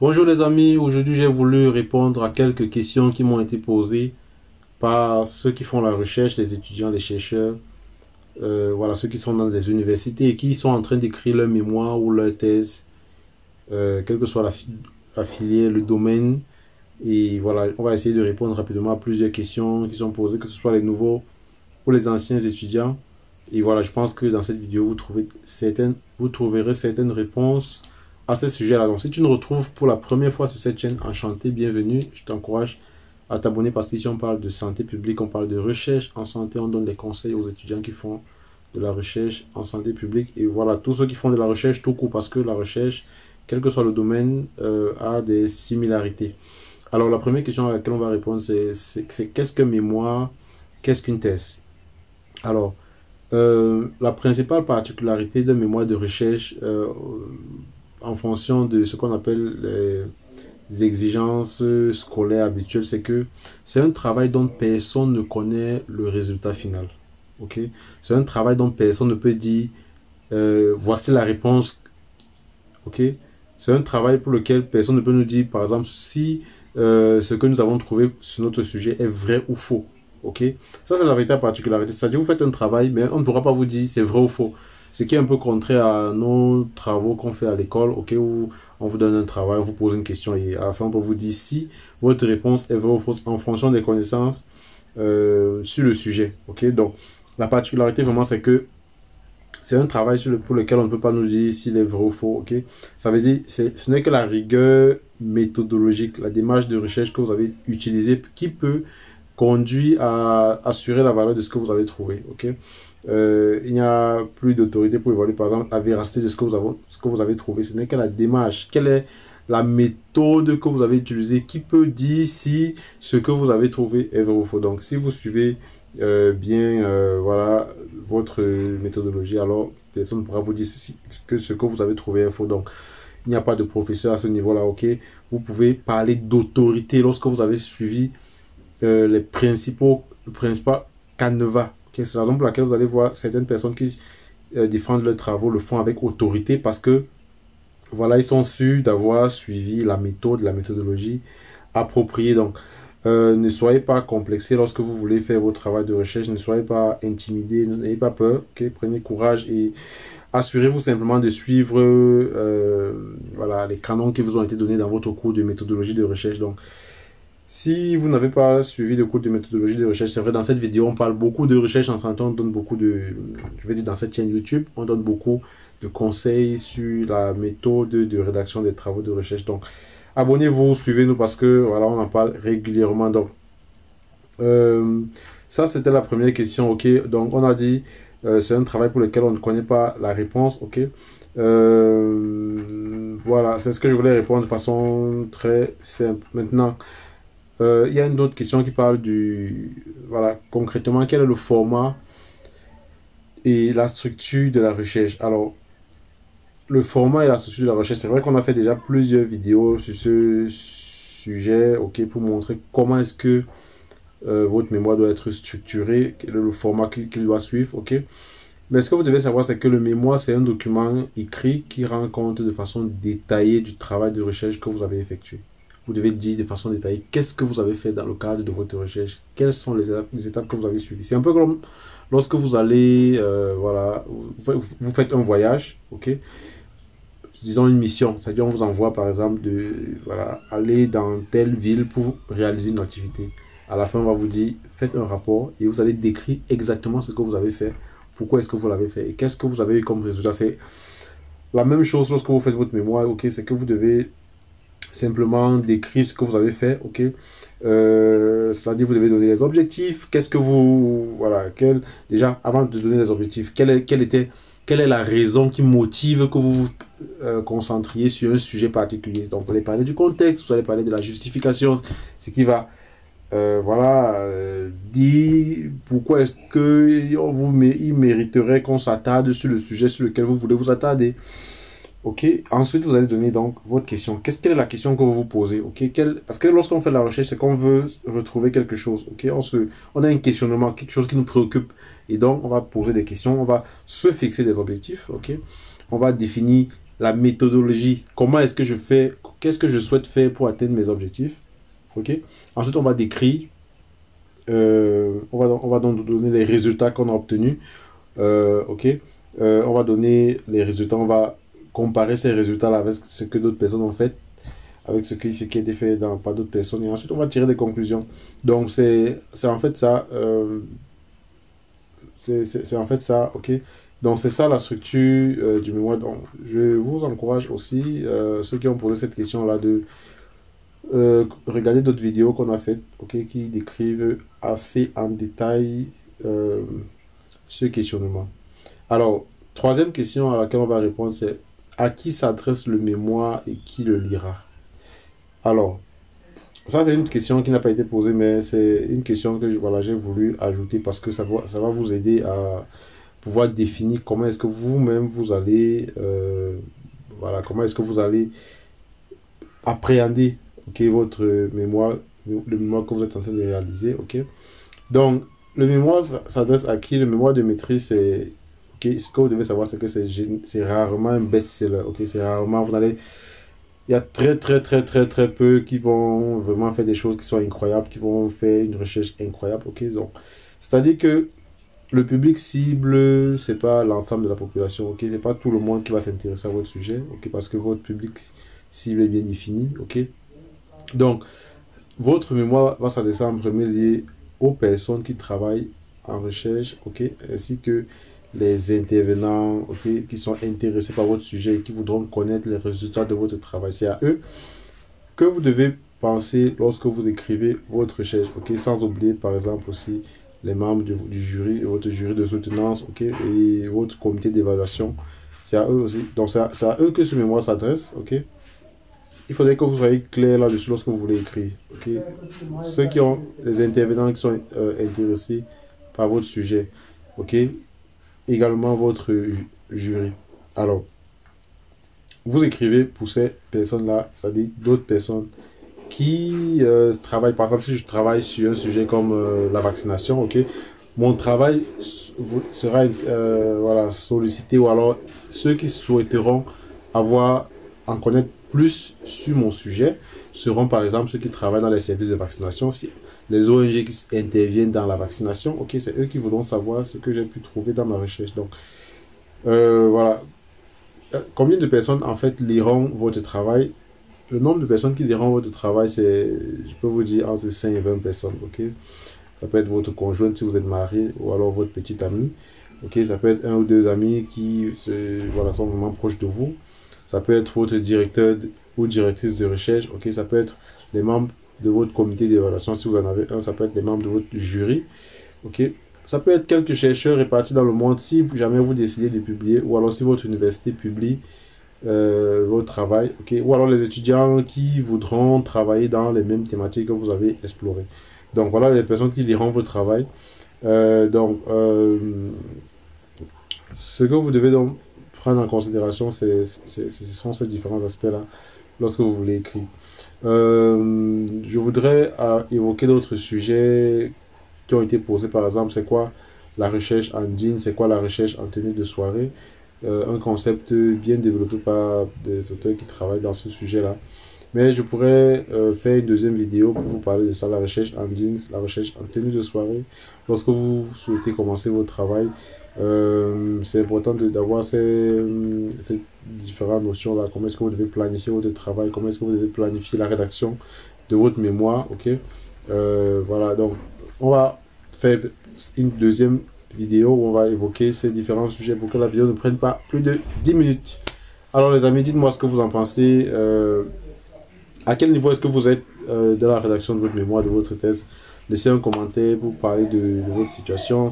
Bonjour les amis, aujourd'hui j'ai voulu répondre à quelques questions qui m'ont été posées par ceux qui font la recherche, les étudiants, les chercheurs, voilà, ceux qui sont dans des universités et qui sont en train d'écrire leur mémoire ou leur thèse, quelle que soit la filière, le domaine. Et voilà, on va essayer de répondre rapidement à plusieurs questions qui sont posées, que ce soit les nouveaux ou les anciens étudiants. Et voilà, je pense que dans cette vidéo, vous trouverez certaines réponses à ce sujet-là. Donc, si tu nous retrouves pour la première fois sur cette chaîne, enchanté, bienvenue. Je t'encourage à t'abonner parce qu'ici, on parle de santé publique, on parle de recherche en santé, on donne des conseils aux étudiants qui font de la recherche en santé publique. Et voilà, tous ceux qui font de la recherche tout court parce que la recherche, quel que soit le domaine, a des similarités. Alors, la première question à laquelle on va répondre, c'est qu'est-ce que mémoire, qu'est-ce qu'une thèse? Alors, la principale particularité d'un mémoire de recherche en fonction de ce qu'on appelle les exigences scolaires habituelles, c'est que c'est un travail dont personne ne connaît le résultat final. Ok? C'est un travail dont personne ne peut dire voici la réponse. Ok? C'est un travail pour lequel personne ne peut nous dire, par exemple, si ce que nous avons trouvé sur notre sujet est vrai ou faux. Ok? Ça, c'est la véritable particularité. C'est-à-dire, vous faites un travail, mais on ne pourra pas vous dire c'est vrai ou faux. Ce qui est un peu contraire à nos travaux qu'on fait à l'école, ok, où on vous donne un travail, on vous pose une question et à la fin, on peut vous dire si votre réponse est vraie ou fausse en fonction des connaissances sur le sujet. Ok? Donc, la particularité vraiment, c'est que c'est un travail pour lequel on ne peut pas nous dire s'il est vrai ou faux. Ok? Ça veut dire ce n'est que la rigueur méthodologique, la démarche de recherche que vous avez utilisée qui peut conduire à assurer la valeur de ce que vous avez trouvé. Ok? Il n'y a plus d'autorité pour évaluer, par exemple, la véracité de ce que vous avez trouvé. Ce n'est que la démarche. Quelle est la méthode que vous avez utilisée qui peut dire si ce que vous avez trouvé est vrai ou faux. Donc, si vous suivez bien voilà, votre méthodologie, alors personne ne pourra vous dire que ce que vous avez trouvé est faux. Donc, il n'y a pas de professeur à ce niveau-là, ok? Vous pouvez parler d'autorité lorsque vous avez suivi le principal canevas. Okay? C'est la raison pour laquelle vous allez voir certaines personnes qui défendent leurs travaux le font avec autorité parce que voilà, ils sont sûrs d'avoir suivi la méthode, la méthodologie appropriée. Donc, ne soyez pas complexés lorsque vous voulez faire votre travail de recherche. Ne soyez pas intimidés, n'ayez pas peur. Okay? Prenez courage et assurez-vous simplement de suivre voilà, les canons qui vous ont été donnés dans votre cours de méthodologie de recherche. Donc, si vous n'avez pas suivi de cours de méthodologie de recherche, c'est vrai, dans cette vidéo, on parle beaucoup de recherche en santé, on donne beaucoup de, je vais dire dans cette chaîne YouTube, on donne beaucoup de conseils sur la méthode de rédaction des travaux de recherche. Donc, abonnez-vous, suivez-nous parce que, voilà, on en parle régulièrement. Donc, euh, ça, c'était la première question, ok. Donc, on a dit, c'est un travail pour lequel on ne connaît pas la réponse, ok. Voilà, c'est ce que je voulais répondre de façon très simple. Maintenant, il y a une autre question qui parle du... Voilà, concrètement, quel est le format et la structure de la recherche? Alors, le format et la structure de la recherche, c'est vrai qu'on a fait déjà plusieurs vidéos sur ce sujet, ok, pour montrer comment est-ce que votre mémoire doit être structurée, quel est le format qu'il doit suivre, ok? Mais ce que vous devez savoir, c'est que le mémoire, c'est un document écrit qui rend compte de façon détaillée du travail de recherche que vous avez effectué. Vous devez dire de façon détaillée qu'est-ce que vous avez fait dans le cadre de votre recherche, quelles sont les étapes que vous avez suivies. C'est un peu comme lorsque vous allez, voilà, vous faites un voyage, ok? Disons une mission, c'est-à-dire on vous envoie par exemple de, voilà, aller dans telle ville pour réaliser une activité. À la fin, on va vous dire, faites un rapport et vous allez décrire exactement ce que vous avez fait, pourquoi est-ce que vous l'avez fait et qu'est-ce que vous avez eu comme résultat. C'est la même chose lorsque vous faites votre mémoire, ok, c'est que vous devez simplement décrire ce que vous avez fait, ok. C'est-à-dire vous devez donner les objectifs, qu'est-ce que vous, voilà, déjà avant de donner les objectifs, quelle est la raison qui motive que vous vous concentriez sur un sujet particulier. Donc vous allez parler du contexte, vous allez parler de la justification, ce qui va voilà, dire pourquoi est-ce il mériterait qu'on s'attarde sur le sujet sur lequel vous voulez vous attarder. Ok, ensuite vous allez donner donc votre question. Quelle est la question que vous vous posez? Ok, parce que lorsqu'on fait la recherche, c'est qu'on veut retrouver quelque chose. Ok, on a un questionnement, quelque chose qui nous préoccupe. Et donc, on va poser des questions, on va se fixer des objectifs. Ok, on va définir la méthodologie. Comment est-ce que je fais? qu'est-ce que je souhaite faire pour atteindre mes objectifs. Ok. Ensuite, on va décrire, on va donc donner les résultats qu'on a obtenus. Ok. On va donner les résultats, on va comparer ces résultats-là avec ce que d'autres personnes ont fait, avec ce qui a été fait par d'autres personnes. Et ensuite, on va tirer des conclusions. Donc, c'est en fait ça. C'est en fait ça, ok. Donc, c'est ça la structure du mémoire. Donc, je vous encourage aussi, ceux qui ont posé cette question-là, de regarder d'autres vidéos qu'on a faites, ok, qui décrivent assez en détail ce questionnement. Alors, troisième question à laquelle on va répondre, c'est à qui s'adresse le mémoire et qui le lira? Alors, ça c'est une question qui n'a pas été posée, mais c'est une question que voilà, j'ai voulu ajouter parce que ça va vous aider à pouvoir définir comment est-ce que vous-même vous allez, voilà, comment est-ce que vous allez appréhender, ok, votre mémoire, le mémoire que vous êtes en train de réaliser, ok. Donc, le mémoire s'adresse à qui? Le mémoire de maîtrise, c'est, ok, ce que vous devez savoir, c'est que c'est rarement un best-seller, ok, c'est rarement, vous allez, il y a très peu qui vont vraiment faire des choses qui sont incroyables, qui vont faire une recherche incroyable, ok, donc, c'est-à-dire que le public cible, c'est pas l'ensemble de la population, ok, c'est pas tout le monde qui va s'intéresser à votre sujet, ok, parce que votre public cible est bien défini, ok. Donc, votre mémoire va s'adresser en premier lieu aux personnes qui travaillent en recherche, ok, ainsi que les intervenants, ok, qui sont intéressés par votre sujet et qui voudront connaître les résultats de votre travail. C'est à eux que vous devez penser lorsque vous écrivez votre recherche, ok, sans oublier par exemple aussi les membres du jury, votre jury de soutenance, ok, et votre comité d'évaluation. C'est à eux aussi. Donc, c'est à eux que ce mémoire s'adresse, ok. Il faudrait que vous soyez clair là-dessus lorsque vous voulez écrire. Okay? Ceux qui ont les intervenants qui sont intéressés par votre sujet. Ok? Également votre jury. Alors, vous écrivez pour ces personnes-là, c'est-à-dire d'autres personnes qui travaillent. Par exemple, si je travaille sur un sujet comme la vaccination, ok? Mon travail sera voilà, sollicité, ou alors ceux qui souhaiteront en connaître plus sur mon sujet seront par exemple ceux qui travaillent dans les services de vaccination, les ONG qui interviennent dans la vaccination, ok, c'est eux qui voudront savoir ce que j'ai pu trouver dans ma recherche. Donc, voilà. Combien de personnes en fait liront votre travail? Le nombre de personnes qui liront votre travail, c'est, je peux vous dire, entre 5 et 20 personnes, ok? Ça peut être votre conjointe si vous êtes marié, ou alors votre petite amie. Ok, ça peut être un ou deux amis qui voilà, sont vraiment proches de vous. Ça peut être votre directeur ou directrice de recherche. Ok, ça peut être les membres de votre comité d'évaluation si vous en avez un. Ça peut être les membres de votre jury. Ok, ça peut être quelques chercheurs répartis dans le monde si jamais vous décidez de publier, ou alors si votre université publie votre travail. Ok, ou alors les étudiants qui voudront travailler dans les mêmes thématiques que vous avez explorées. Donc voilà les personnes qui liront votre travail. Ce que vous devez donc prendre en considération, ce sont ces différents aspects-là lorsque vous voulez écrire. Je voudrais évoquer d'autres sujets qui ont été posés. Par exemple, c'est quoi la recherche en jean, c'est quoi la recherche en tenue de soirée. Un concept bien développé par des auteurs qui travaillent dans ce sujet-là. Mais je pourrais faire une deuxième vidéo pour vous parler de ça, la recherche en jeans, la recherche en tenue de soirée. Lorsque vous souhaitez commencer votre travail, c'est important d'avoir ces différentes notions-là. Comment est-ce que vous devez planifier votre travail, comment est-ce que vous devez planifier la rédaction de votre mémoire, ok? Voilà, donc on va faire une deuxième vidéo où on va évoquer ces différents sujets pour que la vidéo ne prenne pas plus de 10 minutes. Alors les amis, dites-moi ce que vous en pensez. À quel niveau est-ce que vous êtes dans la rédaction de votre mémoire, de votre thèse? Laissez un commentaire pour parler de votre situation.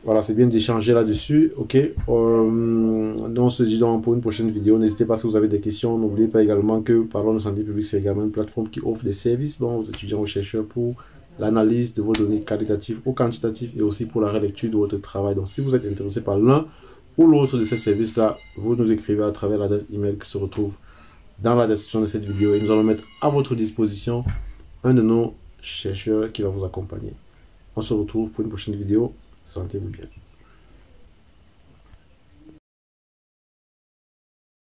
Voilà, c'est bien d'échanger là-dessus. Ok. On se dit donc pour une prochaine vidéo. N'hésitez pas si vous avez des questions. N'oubliez pas également que Parlons de santé publique, c'est également une plateforme qui offre des services aux étudiants, aux chercheurs pour l'analyse de vos données qualitatives ou quantitatives et aussi pour la relecture de votre travail. Donc, si vous êtes intéressé par l'un ou l'autre de ces services-là, vous nous écrivez à travers l'adresse email qui se retrouve dans la description de cette vidéo et nous allons mettre à votre disposition un de nos chercheurs qui va vous accompagner. On se retrouve pour une prochaine vidéo. Sentez-vous bien.